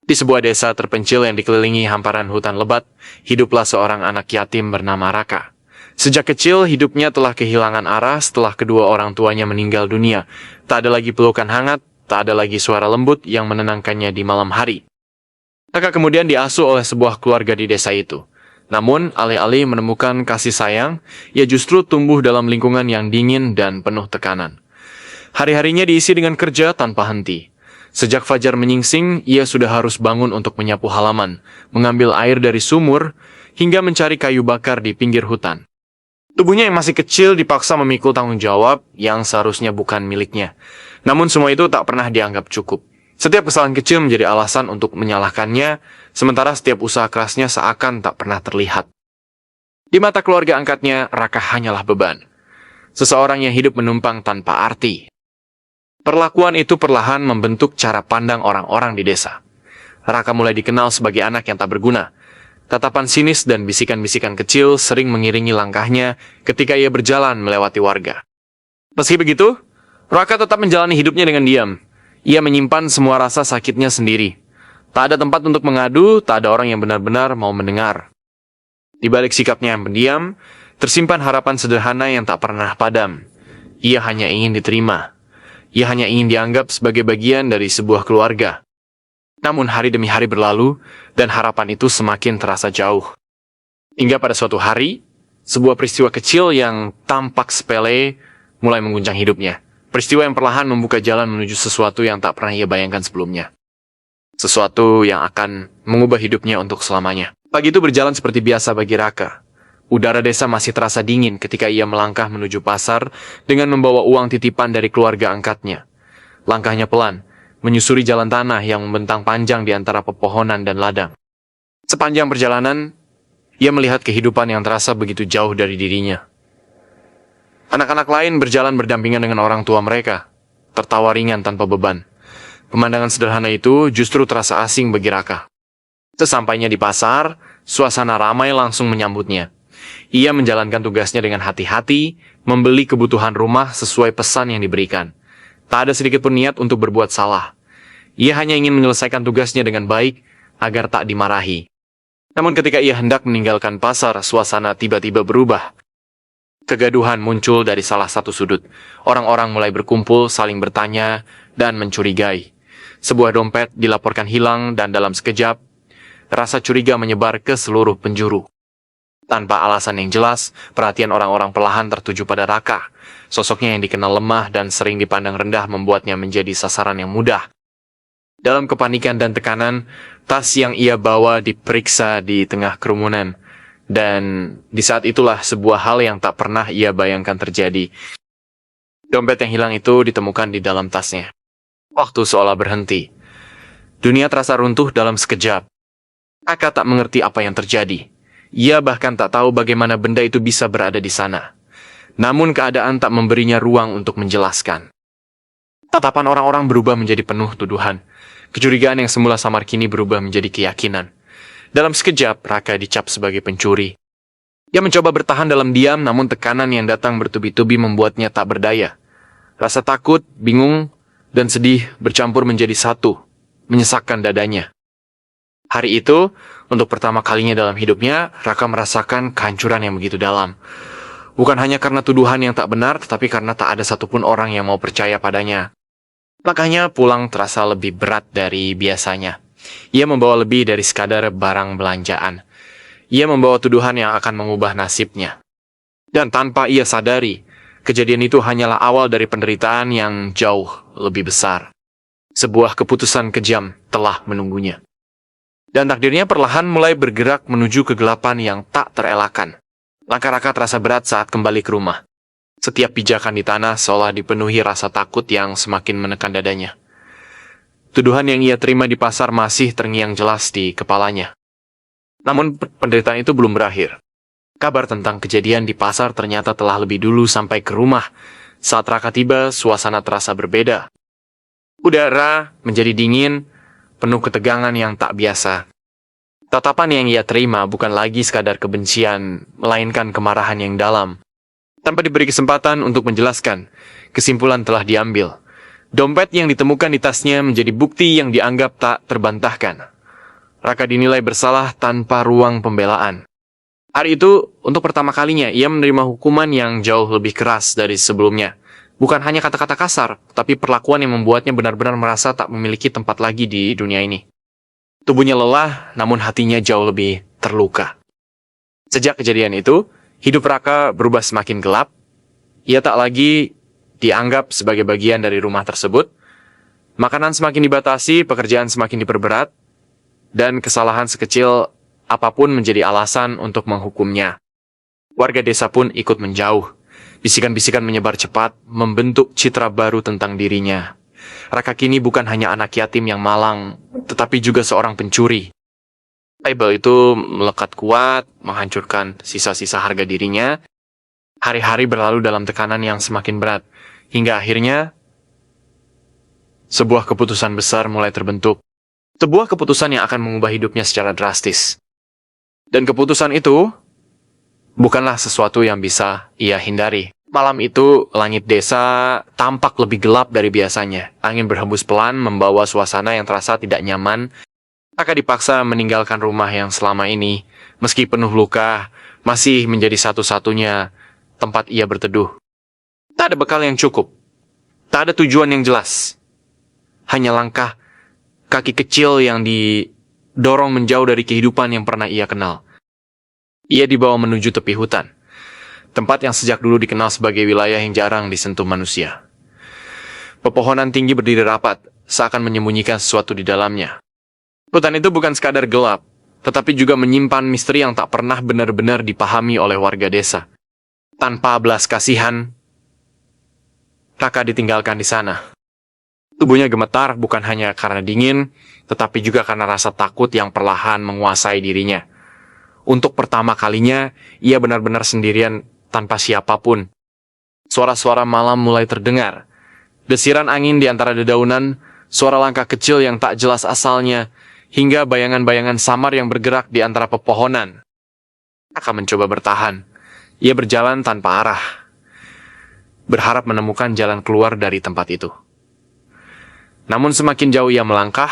Di sebuah desa terpencil yang dikelilingi hamparan hutan lebat, hiduplah seorang anak yatim bernama Raka. Sejak kecil, hidupnya telah kehilangan arah setelah kedua orang tuanya meninggal dunia. Tak ada lagi pelukan hangat, tak ada lagi suara lembut yang menenangkannya di malam hari. Raka kemudian diasuh oleh sebuah keluarga di desa itu. Namun, alih-alih menemukan kasih sayang, ia justru tumbuh dalam lingkungan yang dingin dan penuh tekanan. Hari-harinya diisi dengan kerja tanpa henti. Sejak fajar menyingsing, ia sudah harus bangun untuk menyapu halaman, mengambil air dari sumur, hingga mencari kayu bakar di pinggir hutan. Tubuhnya yang masih kecil dipaksa memikul tanggung jawab yang seharusnya bukan miliknya. Namun semua itu tak pernah dianggap cukup. Setiap kesalahan kecil menjadi alasan untuk menyalahkannya, sementara setiap usaha kerasnya seakan tak pernah terlihat. Di mata keluarga angkatnya, Raka hanyalah beban. Seseorang yang hidup menumpang tanpa arti. Perlakuan itu perlahan membentuk cara pandang orang-orang di desa. Raka mulai dikenal sebagai anak yang tak berguna. Tatapan sinis dan bisikan-bisikan kecil sering mengiringi langkahnya ketika ia berjalan melewati warga. Meski begitu, Raka tetap menjalani hidupnya dengan diam. Ia menyimpan semua rasa sakitnya sendiri. Tak ada tempat untuk mengadu, tak ada orang yang benar-benar mau mendengar. Di balik sikapnya yang pendiam, tersimpan harapan sederhana yang tak pernah padam. Ia hanya ingin diterima. Ia hanya ingin dianggap sebagai bagian dari sebuah keluarga. Namun hari demi hari berlalu, dan harapan itu semakin terasa jauh. Hingga pada suatu hari, sebuah peristiwa kecil yang tampak sepele mulai mengguncang hidupnya. Peristiwa yang perlahan membuka jalan menuju sesuatu yang tak pernah ia bayangkan sebelumnya. Sesuatu yang akan mengubah hidupnya untuk selamanya. Pagi itu berjalan seperti biasa bagi Raka. Udara desa masih terasa dingin ketika ia melangkah menuju pasar dengan membawa uang titipan dari keluarga angkatnya. Langkahnya pelan, menyusuri jalan tanah yang membentang panjang di antara pepohonan dan ladang. Sepanjang perjalanan, ia melihat kehidupan yang terasa begitu jauh dari dirinya. Anak-anak lain berjalan berdampingan dengan orang tua mereka, tertawa ringan tanpa beban. Pemandangan sederhana itu justru terasa asing bagi Raka. Sesampainya di pasar, suasana ramai langsung menyambutnya. Ia menjalankan tugasnya dengan hati-hati, membeli kebutuhan rumah sesuai pesan yang diberikan. Tak ada sedikit pun niat untuk berbuat salah. Ia hanya ingin menyelesaikan tugasnya dengan baik, agar tak dimarahi. Namun ketika ia hendak meninggalkan pasar, suasana tiba-tiba berubah. Kegaduhan muncul dari salah satu sudut. Orang-orang mulai berkumpul, saling bertanya, dan mencurigai. Sebuah dompet dilaporkan hilang dan dalam sekejap, rasa curiga menyebar ke seluruh penjuru. Tanpa alasan yang jelas, perhatian orang-orang perlahan tertuju pada Raka. Sosoknya yang dikenal lemah dan sering dipandang rendah membuatnya menjadi sasaran yang mudah. Dalam kepanikan dan tekanan, tas yang ia bawa diperiksa di tengah kerumunan. Dan di saat itulah sebuah hal yang tak pernah ia bayangkan terjadi. Dompet yang hilang itu ditemukan di dalam tasnya. Waktu seolah berhenti. Dunia terasa runtuh dalam sekejap. Raka tak mengerti apa yang terjadi. Ia bahkan tak tahu bagaimana benda itu bisa berada di sana. Namun keadaan tak memberinya ruang untuk menjelaskan. Tatapan orang-orang berubah menjadi penuh tuduhan. Kecurigaan yang semula samar kini berubah menjadi keyakinan. Dalam sekejap, Raka dicap sebagai pencuri. Ia mencoba bertahan dalam diam, namun tekanan yang datang bertubi-tubi membuatnya tak berdaya. Rasa takut, bingung, dan sedih bercampur menjadi satu, menyesakkan dadanya. Hari itu, untuk pertama kalinya dalam hidupnya, Raka merasakan kehancuran yang begitu dalam. Bukan hanya karena tuduhan yang tak benar, tetapi karena tak ada satupun orang yang mau percaya padanya. Langkahnya pulang terasa lebih berat dari biasanya. Ia membawa lebih dari sekadar barang belanjaan. Ia membawa tuduhan yang akan mengubah nasibnya. Dan tanpa ia sadari, kejadian itu hanyalah awal dari penderitaan yang jauh lebih besar. Sebuah keputusan kejam telah menunggunya. Dan takdirnya perlahan mulai bergerak menuju kegelapan yang tak terelakkan. Langkah Raka terasa berat saat kembali ke rumah. Setiap pijakan di tanah seolah dipenuhi rasa takut yang semakin menekan dadanya. Tuduhan yang ia terima di pasar masih terngiang jelas di kepalanya. Namun penderitaan itu belum berakhir. Kabar tentang kejadian di pasar ternyata telah lebih dulu sampai ke rumah. Saat Raka tiba, suasana terasa berbeda. Udara menjadi dingin, penuh ketegangan yang tak biasa. Tatapan yang ia terima bukan lagi sekadar kebencian, melainkan kemarahan yang dalam. Tanpa diberi kesempatan untuk menjelaskan, kesimpulan telah diambil. Dompet yang ditemukan di tasnya menjadi bukti yang dianggap tak terbantahkan. Raka dinilai bersalah tanpa ruang pembelaan. Hari itu, untuk pertama kalinya, ia menerima hukuman yang jauh lebih keras dari sebelumnya. Bukan hanya kata-kata kasar, tapi perlakuan yang membuatnya benar-benar merasa tak memiliki tempat lagi di dunia ini. Tubuhnya lelah, namun hatinya jauh lebih terluka. Sejak kejadian itu, hidup Raka berubah semakin gelap. Ia tak lagi dianggap sebagai bagian dari rumah tersebut. Makanan semakin dibatasi, pekerjaan semakin diperberat, dan kesalahan sekecil apapun menjadi alasan untuk menghukumnya. Warga desa pun ikut menjauh. Bisikan-bisikan menyebar cepat, membentuk citra baru tentang dirinya. Raka kini bukan hanya anak yatim yang malang, tetapi juga seorang pencuri. Label itu melekat kuat, menghancurkan sisa-sisa harga dirinya. Hari-hari berlalu dalam tekanan yang semakin berat, hingga akhirnya sebuah keputusan besar mulai terbentuk. Sebuah keputusan yang akan mengubah hidupnya secara drastis. Dan keputusan itu bukanlah sesuatu yang bisa ia hindari. Malam itu, langit desa tampak lebih gelap dari biasanya. Angin berhembus pelan membawa suasana yang terasa tidak nyaman. Raka dipaksa meninggalkan rumah yang selama ini, meski penuh luka, masih menjadi satu-satunya tempat ia berteduh. Tak ada bekal yang cukup. Tak ada tujuan yang jelas. Hanya langkah kaki kecil yang didorong menjauh dari kehidupan yang pernah ia kenal. Ia dibawa menuju tepi hutan, tempat yang sejak dulu dikenal sebagai wilayah yang jarang disentuh manusia. Pepohonan tinggi berdiri rapat, seakan menyembunyikan sesuatu di dalamnya. Hutan itu bukan sekadar gelap, tetapi juga menyimpan misteri yang tak pernah benar-benar dipahami oleh warga desa. Tanpa belas kasihan, Raka ditinggalkan di sana. Tubuhnya gemetar bukan hanya karena dingin, tetapi juga karena rasa takut yang perlahan menguasai dirinya. Untuk pertama kalinya, ia benar-benar sendirian tanpa siapapun. Suara-suara malam mulai terdengar. Desiran angin di antara dedaunan, suara langkah kecil yang tak jelas asalnya, hingga bayangan-bayangan samar yang bergerak di antara pepohonan. Raka mencoba bertahan. Ia berjalan tanpa arah, berharap menemukan jalan keluar dari tempat itu. Namun semakin jauh ia melangkah,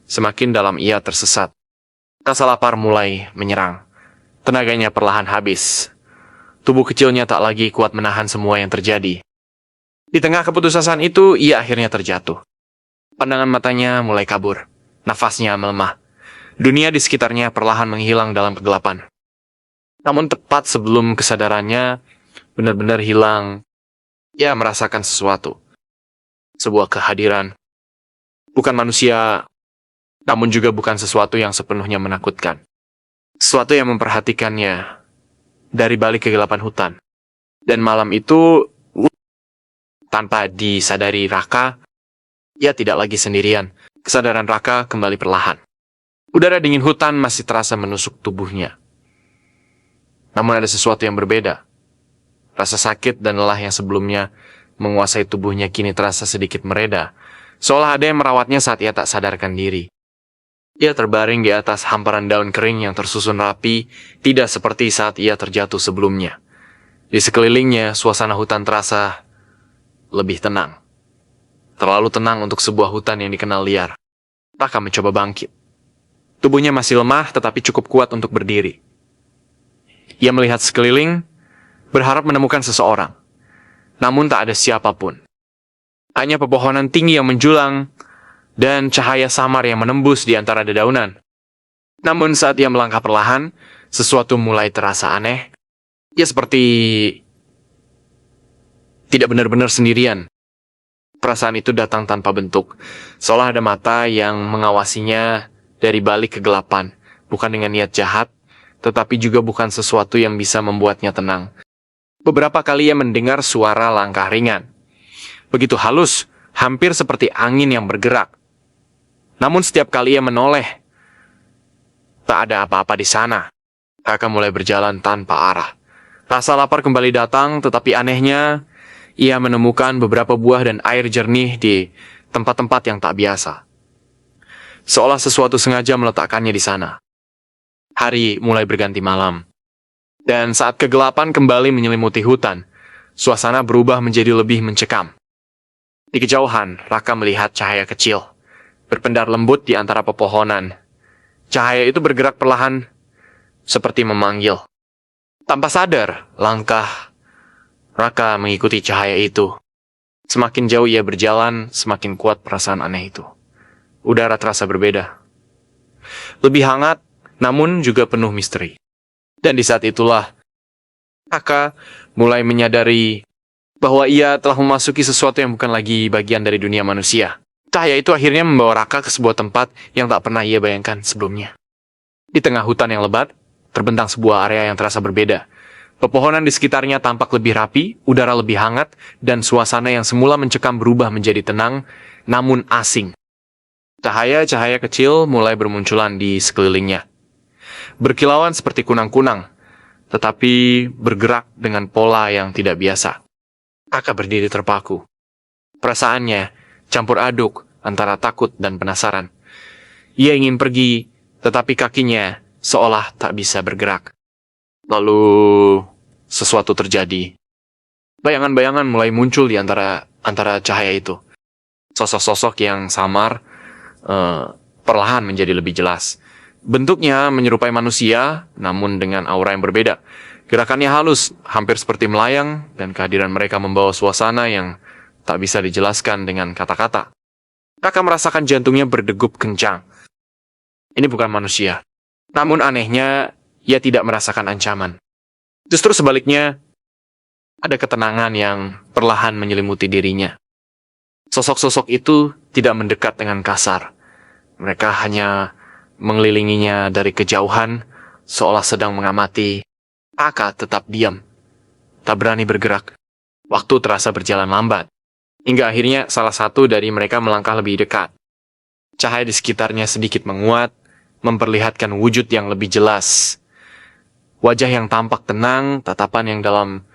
semakin dalam ia tersesat. Rasa lapar mulai menyerang. Tenaganya perlahan habis. Tubuh kecilnya tak lagi kuat menahan semua yang terjadi. Di tengah keputusasaan itu, ia akhirnya terjatuh. Pandangan matanya mulai kabur. Nafasnya melemah. Dunia di sekitarnya perlahan menghilang dalam kegelapan. Namun tepat sebelum kesadarannya benar-benar hilang, ia merasakan sesuatu. Sebuah kehadiran. Bukan manusia, namun juga bukan sesuatu yang sepenuhnya menakutkan. Sesuatu yang memperhatikannya dari balik kegelapan hutan. Dan malam itu, tanpa disadari Raka, ia tidak lagi sendirian. Kesadaran Raka kembali perlahan. Udara dingin hutan masih terasa menusuk tubuhnya. Namun ada sesuatu yang berbeda. Rasa sakit dan lelah yang sebelumnya menguasai tubuhnya kini terasa sedikit mereda, seolah ada yang merawatnya saat ia tak sadarkan diri. Ia terbaring di atas hamparan daun kering yang tersusun rapi, tidak seperti saat ia terjatuh sebelumnya. Di sekelilingnya, suasana hutan terasa lebih tenang. Terlalu tenang untuk sebuah hutan yang dikenal liar. Raka mencoba bangkit. Tubuhnya masih lemah, tetapi cukup kuat untuk berdiri. Ia melihat sekeliling, berharap menemukan seseorang. Namun tak ada siapapun. Hanya pepohonan tinggi yang menjulang, dan cahaya samar yang menembus di antara dedaunan. Namun saat ia melangkah perlahan, sesuatu mulai terasa aneh. Ia seperti tidak benar-benar sendirian. Perasaan itu datang tanpa bentuk, seolah ada mata yang mengawasinya dari balik kegelapan, bukan dengan niat jahat, tetapi juga bukan sesuatu yang bisa membuatnya tenang. Beberapa kali ia mendengar suara langkah ringan. Begitu halus, hampir seperti angin yang bergerak. Namun setiap kali ia menoleh, tak ada apa-apa di sana. Raka mulai berjalan tanpa arah. Rasa lapar kembali datang, tetapi anehnya, ia menemukan beberapa buah dan air jernih di tempat-tempat yang tak biasa. Seolah sesuatu sengaja meletakkannya di sana. Hari mulai berganti malam. Dan saat kegelapan kembali menyelimuti hutan, suasana berubah menjadi lebih mencekam. Di kejauhan, Raka melihat cahaya kecil. berpendar lembut di antara pepohonan. Cahaya itu bergerak perlahan, seperti memanggil. Tanpa sadar, langkah Raka mengikuti cahaya itu. Semakin jauh ia berjalan, semakin kuat perasaan aneh itu. Udara terasa berbeda. Lebih hangat, namun juga penuh misteri. Dan di saat itulah, Raka mulai menyadari bahwa ia telah memasuki sesuatu yang bukan lagi bagian dari dunia manusia. Cahaya itu akhirnya membawa Raka ke sebuah tempat yang tak pernah ia bayangkan sebelumnya. Di tengah hutan yang lebat, terbentang sebuah area yang terasa berbeda. Pepohonan di sekitarnya tampak lebih rapi, udara lebih hangat, dan suasana yang semula mencekam berubah menjadi tenang, namun asing. Cahaya-cahaya kecil mulai bermunculan di sekelilingnya. Berkilauan seperti kunang-kunang, tetapi bergerak dengan pola yang tidak biasa. Raka berdiri terpaku. Perasaannya campur aduk antara takut dan penasaran. Ia ingin pergi, tetapi kakinya seolah tak bisa bergerak. Lalu, sesuatu terjadi. Bayangan-bayangan mulai muncul di antara cahaya itu. Sosok-sosok yang samar, perlahan menjadi lebih jelas. Bentuknya menyerupai manusia, namun dengan aura yang berbeda. Gerakannya halus, hampir seperti melayang, dan kehadiran mereka membawa suasana yang tak bisa dijelaskan dengan kata-kata. Raka merasakan jantungnya berdegup kencang. Ini bukan manusia. Namun anehnya, ia tidak merasakan ancaman. Justru sebaliknya, ada ketenangan yang perlahan menyelimuti dirinya. Sosok-sosok itu tidak mendekat dengan kasar. Mereka hanya mengelilinginya dari kejauhan, seolah sedang mengamati. Raka tetap diam, tak berani bergerak. Waktu terasa berjalan lambat, hingga akhirnya salah satu dari mereka melangkah lebih dekat. Cahaya di sekitarnya sedikit menguat, memperlihatkan wujud yang lebih jelas. Wajah yang tampak tenang, tatapan yang dalam,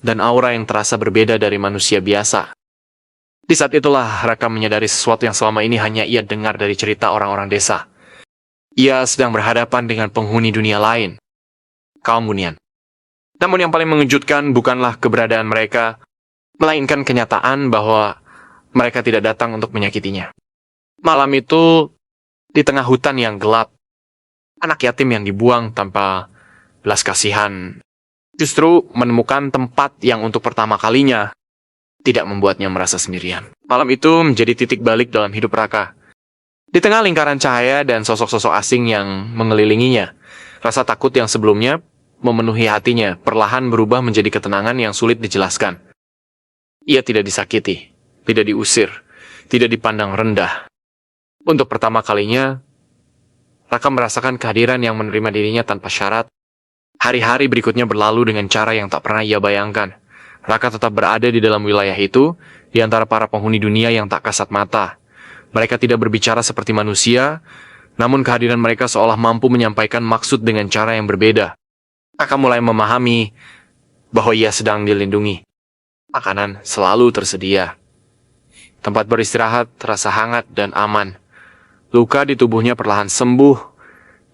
dan aura yang terasa berbeda dari manusia biasa. Di saat itulah Raka menyadari sesuatu yang selama ini hanya ia dengar dari cerita orang-orang desa. Ia sedang berhadapan dengan penghuni dunia lain, kaum Bunian. Namun yang paling mengejutkan bukanlah keberadaan mereka, melainkan kenyataan bahwa mereka tidak datang untuk menyakitinya. Malam itu, di tengah hutan yang gelap, anak yatim yang dibuang tanpa belas kasihan justru menemukan tempat yang untuk pertama kalinya tidak membuatnya merasa sendirian. Malam itu menjadi titik balik dalam hidup Raka. Di tengah lingkaran cahaya dan sosok-sosok asing yang mengelilinginya, rasa takut yang sebelumnya memenuhi hatinya perlahan berubah menjadi ketenangan yang sulit dijelaskan. Ia tidak disakiti, tidak diusir, tidak dipandang rendah. Untuk pertama kalinya, Raka merasakan kehadiran yang menerima dirinya tanpa syarat. Hari-hari berikutnya berlalu dengan cara yang tak pernah ia bayangkan. Raka tetap berada di dalam wilayah itu, di antara para penghuni dunia yang tak kasat mata. Mereka tidak berbicara seperti manusia, namun kehadiran mereka seolah mampu menyampaikan maksud dengan cara yang berbeda. Raka mulai memahami bahwa ia sedang dilindungi. Makanan selalu tersedia. Tempat beristirahat terasa hangat dan aman. Luka di tubuhnya perlahan sembuh,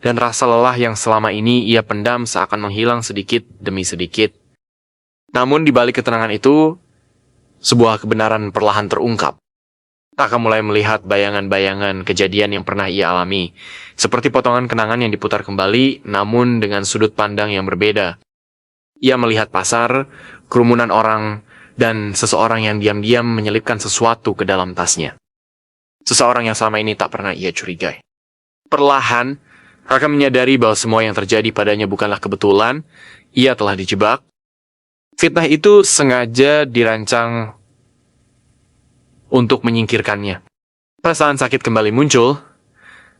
dan rasa lelah yang selama ini ia pendam seakan menghilang sedikit demi sedikit. Namun di balik ketenangan itu, sebuah kebenaran perlahan terungkap. Raka mulai melihat bayangan-bayangan kejadian yang pernah ia alami, seperti potongan kenangan yang diputar kembali, namun dengan sudut pandang yang berbeda. Ia melihat pasar, kerumunan orang, dan seseorang yang diam-diam menyelipkan sesuatu ke dalam tasnya. Seseorang yang selama ini tak pernah ia curigai. Perlahan, Raka menyadari bahwa semua yang terjadi padanya bukanlah kebetulan. Ia telah dijebak. Fitnah itu sengaja dirancang untuk menyingkirkannya. Perasaan sakit kembali muncul,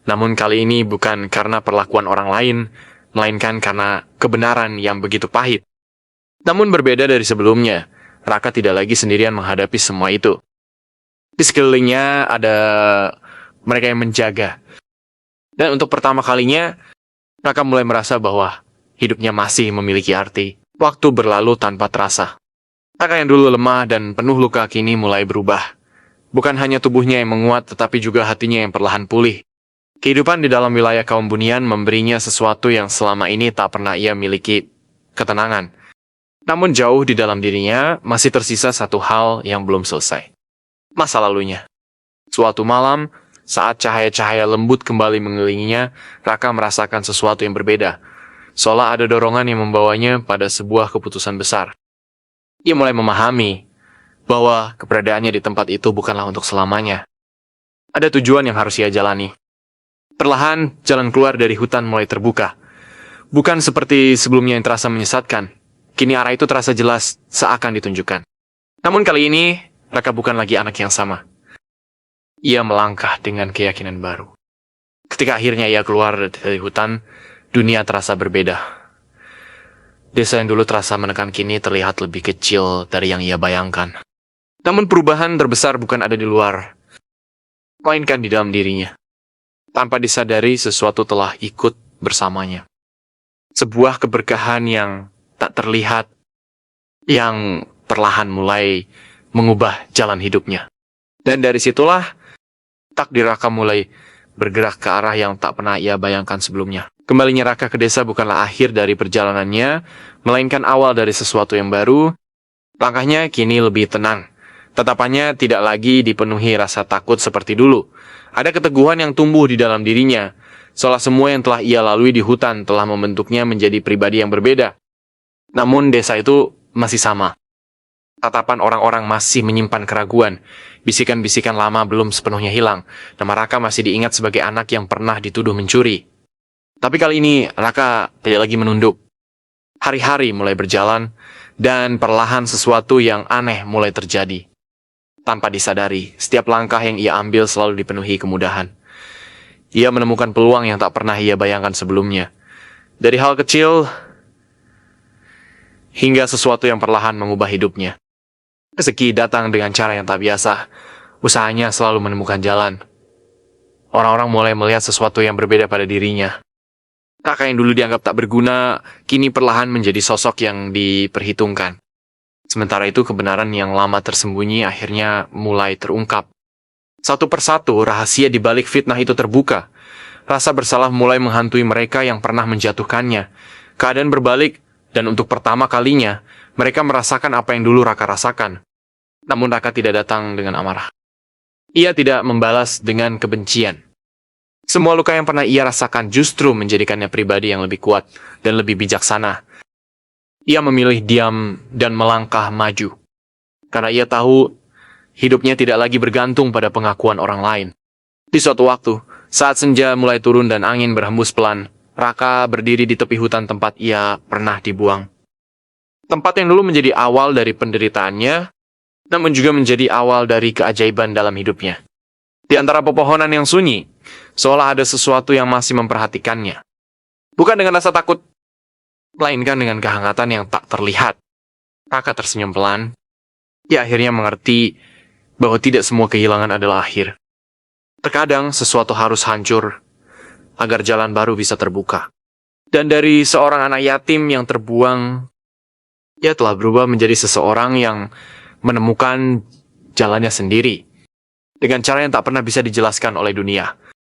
namun kali ini bukan karena perlakuan orang lain, melainkan karena kebenaran yang begitu pahit. Namun berbeda dari sebelumnya, Raka tidak lagi sendirian menghadapi semua itu. Di sekelilingnya ada mereka yang menjaga. Dan untuk pertama kalinya, Raka mulai merasa bahwa hidupnya masih memiliki arti. Waktu berlalu tanpa terasa. Raka yang dulu lemah dan penuh luka kini mulai berubah. Bukan hanya tubuhnya yang menguat, tetapi juga hatinya yang perlahan pulih. Kehidupan di dalam wilayah kaum Bunian memberinya sesuatu yang selama ini tak pernah ia miliki, ketenangan. Namun jauh di dalam dirinya masih tersisa satu hal yang belum selesai. Masa lalunya. Suatu malam, Saat cahaya-cahaya lembut kembali mengelilinginya, Raka merasakan sesuatu yang berbeda. Seolah ada dorongan yang membawanya pada sebuah keputusan besar. Ia mulai memahami bahwa keberadaannya di tempat itu bukanlah untuk selamanya. Ada tujuan yang harus ia jalani. Perlahan, jalan keluar dari hutan mulai terbuka. Bukan seperti sebelumnya yang terasa menyesatkan. Kini arah itu terasa jelas seakan ditunjukkan. Namun kali ini, Raka bukan lagi anak yang sama. Ia melangkah dengan keyakinan baru. Ketika akhirnya ia keluar dari hutan, dunia terasa berbeda. Desa yang dulu terasa menekan kini terlihat lebih kecil dari yang ia bayangkan. Namun perubahan terbesar bukan ada di luar, melainkan di dalam dirinya. Tanpa disadari, sesuatu telah ikut bersamanya. Sebuah keberkahan yang tak terlihat, yang perlahan mulai mengubah jalan hidupnya. Dan dari situlah, takdir Raka mulai bergerak ke arah yang tak pernah ia bayangkan sebelumnya. Kembalinya Raka ke desa bukanlah akhir dari perjalanannya, melainkan awal dari sesuatu yang baru. Langkahnya kini lebih tenang. Tatapannya tidak lagi dipenuhi rasa takut seperti dulu. Ada keteguhan yang tumbuh di dalam dirinya. Seolah semua yang telah ia lalui di hutan telah membentuknya menjadi pribadi yang berbeda. Namun desa itu masih sama. Tatapan orang-orang masih menyimpan keraguan. Bisikan-bisikan lama belum sepenuhnya hilang. Nama Raka masih diingat sebagai anak yang pernah dituduh mencuri. Tapi kali ini Raka tidak lagi menunduk. Hari-hari mulai berjalan, dan perlahan sesuatu yang aneh mulai terjadi. Tanpa disadari, setiap langkah yang ia ambil selalu dipenuhi kemudahan. Ia menemukan peluang yang tak pernah ia bayangkan sebelumnya. Dari hal kecil, hingga sesuatu yang perlahan mengubah hidupnya. Rezeki datang dengan cara yang tak biasa. Usahanya selalu menemukan jalan. Orang-orang mulai melihat sesuatu yang berbeda pada dirinya. Raka yang dulu dianggap tak berguna, kini perlahan menjadi sosok yang diperhitungkan. Sementara itu kebenaran yang lama tersembunyi akhirnya mulai terungkap. Satu persatu rahasia di balik fitnah itu terbuka. Rasa bersalah mulai menghantui mereka yang pernah menjatuhkannya. Keadaan berbalik, dan untuk pertama kalinya, mereka merasakan apa yang dulu Raka rasakan. Namun Raka tidak datang dengan amarah. Ia tidak membalas dengan kebencian. Semua luka yang pernah ia rasakan justru menjadikannya pribadi yang lebih kuat dan lebih bijaksana. Ia memilih diam dan melangkah maju. Karena ia tahu hidupnya tidak lagi bergantung pada pengakuan orang lain. Di suatu waktu, saat senja mulai turun dan angin berhembus pelan, Raka berdiri di tepi hutan tempat ia pernah dibuang. Tempat yang dulu menjadi awal dari penderitaannya, namun juga menjadi awal dari keajaiban dalam hidupnya. Di antara pepohonan yang sunyi, seolah ada sesuatu yang masih memperhatikannya. Bukan dengan rasa takut, melainkan dengan kehangatan yang tak terlihat. Raka tersenyum pelan. Ia akhirnya mengerti bahwa tidak semua kehilangan adalah akhir. Terkadang sesuatu harus hancur agar jalan baru bisa terbuka. Dan dari seorang anak yatim yang terbuang, ia telah berubah menjadi seseorang yang menemukan jalannya sendiri. Dengan cara yang tak pernah bisa dijelaskan oleh dunia.